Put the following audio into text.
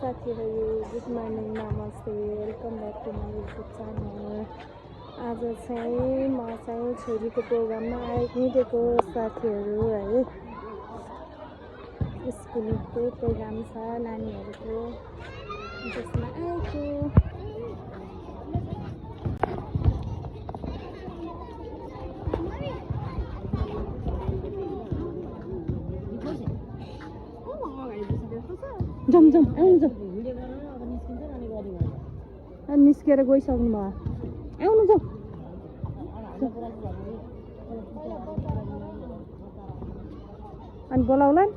साथीहरू good morning नमस्ते welcome back to my YouTube channel. आज चाहिँ म चाहिँ छोरीको प्रोग्राममा आइपुगेको साथीहरू है। स्कुलको प्रोग्राम छ नानीहरूको जसमा आएको। जाउँ जाउँ आउनु जाउँ निस्केर गइसक्नु भयो आउनु जाउँ अनि बोलाउला नि